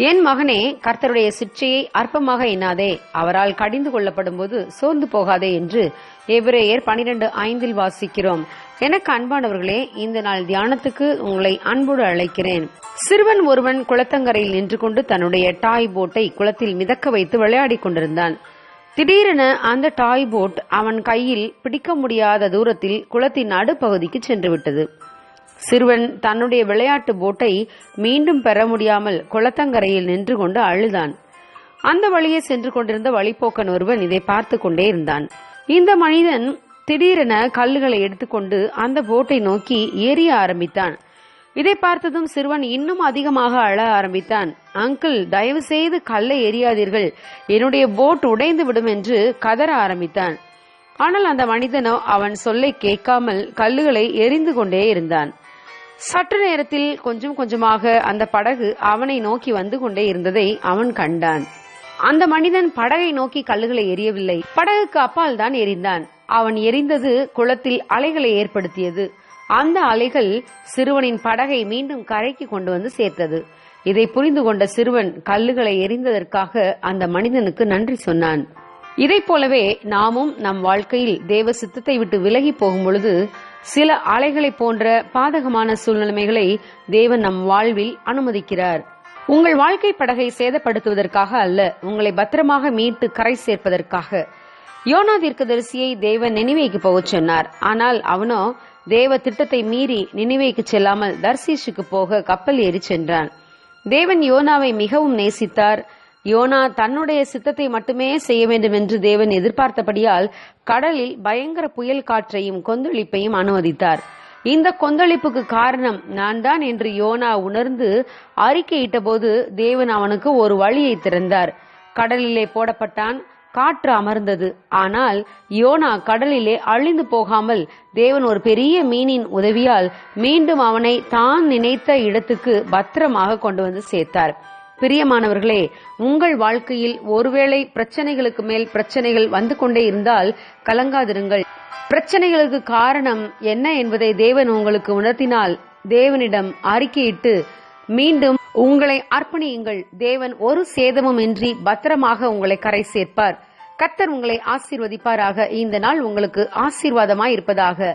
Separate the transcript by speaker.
Speaker 1: என் மகனே, கர்த்தருடைய சிற்றையை அற்பமாக எண்ணாதே, அவரால் கடிந்து கொள்ளப்படும் போது சோர்ந்து போகாதே என்று எபிரேயர் 12:5 வாசிக்கிறோம். எனக்கு அன்பானவர்களே, இந்த நாள் தியானத்துக்கு உங்களை அன்போடு அழைக்கிறேன். சிறுவன் ஒருவன் குளத்தங்கரையில் நின்று கொண்டு தன்னுடைய டாய் போட்டை குளத்தில் மிதக்க வைத்து விளையாடிக் கொண்டிருந்தான். திடீரென அந்த டாய் போட் அவன் கையில் பிடிக்க முடியாத தூரத்தில் குளத்தின் நடுப்பகுதிக்கு சென்று விட்டது. சிறுவன் தன்னுடைய விளையாட்டு போட்டை மீண்டும் பெற முடியாமல் குளத்தங்கரையில் நின்று கொண்டு அழுதான். அந்த வழியே சென்று கொண்டிருந்த வழிப்போக்கன் ஒருவன் இதை பார்த்து கொண்டே இருந்தான். இந்த மனிதன் திடீரென கல்லுகளை எடுத்துக்கொண்டு அந்த போட்டை நோக்கி எரிய ஆரம்பித்தான். இதை பார்த்ததும் சிறுவன் இன்னும் அதிகமாக அழ ஆரம்பித்தான். அங்கிள், தயவு செய்து கல்லை எரியாதீர்கள், என்னுடைய போட் உடைந்து விடும் என்று கதற ஆரம்பித்தான். ஆனால் அந்த மனிதனோ அவன் சொல்லை கேட்காமல் கல்லுகளை எரிந்து கொண்டே இருந்தான். சற்று நேரத்தில் கொஞ்சம் கொஞ்சமாக அந்த படகு அவனை நோக்கி வந்து கொண்டே இருந்ததை அவன் கண்டான். அந்த மனிதன் படகை நோக்கி கல்லுகளை எரியவில்லை, படகுக்கு அப்பால் தான் எரிந்தான். அவன் எரிந்தது குளத்தில் அலைகளை ஏற்படுத்தியது. அந்த அலைகள் சிறுவனின் படகை மீண்டும் கரைக்கு கொண்டு வந்து சேர்த்தது. இதை புரிந்து கொண்ட சிறுவன் கல்லுகளை எரிந்ததற்காக அந்த மனிதனுக்கு நன்றி சொன்னான். இதை போலவே நாமும் நம் வாழ்க்கையில் தேவ சித்தத்தை விட்டு விலகி போகும் பொழுது சில அலைகளை போன்ற பாதகமான சூழ்நிலைமைகளை தேவன் நம் வாழ்வில் அனுமதிக்கிறார். உங்கள் வாழ்க்கை படகை சேதப்படுத்துவதற்காக அல்ல, உங்களை பத்திரமாக மீட்டு கரை சேர்ப்பதற்காக. யோனா தீர்க்கதரிசியை தேவன் நினிவேக்கு போகச் சொன்னார். ஆனால் அவனோ தேவ திட்டத்தை மீறி நினிவேக்கு செல்லாமல் தர்சீஷுக்கு போக கப்பல் ஏறி சென்றான். தேவன் யோனாவை மிகவும் நேசித்தார். யோனா தன்னுடைய சித்தத்தை மட்டுமே செய்ய வேண்டும் என்று தேவன் எதிர்பார்த்தபடியால் கடலில் பயங்கர புயல் காற்றையும் கொந்தளிப்பையும் அனுமதித்தார். இந்த கொந்தளிப்புக்கு காரணம் நான் தான் என்று யோனா உணர்ந்து அறிக்கையிட்ட போது தேவன் அவனுக்கு ஒரு வழியை திறந்தார். கடலிலே போடப்பட்டான். காற்று அமர்ந்தது. ஆனால் யோனா கடலிலே அழிந்து போகாமல் தேவன் ஒரு பெரிய மீனின் உதவியால் மீண்டும் அவனை தான் நினைத்த இடத்துக்கு பத்திரமாக கொண்டு வந்து சேர்த்தார். பிரியமானவர்களே, உங்கள் வாழ்க்கையில் ஒருவேளை பிரச்சனைகளுக்கு மேல் பிரச்சனைகள் வந்து கொண்டே இருந்தால் கலங்காதிருங்கள். பிரச்சனைகளுக்கு காரணம் என்ன என்பதை தேவன் உங்களுக்கு உணர்த்தினால் தேவனிடம் அறிக்கையிட்டு மீண்டும் உங்களை அர்ப்பணியுங்கள். தேவன் ஒரு சேதமும் இன்றி பத்திரமாக உங்களை கரை சேர்ப்பார். கர்த்தர் உங்களை ஆசீர்வதிப்பாராக. இந்த நாள் உங்களுக்கு ஆசீர்வாதமாய் இருப்பதாக.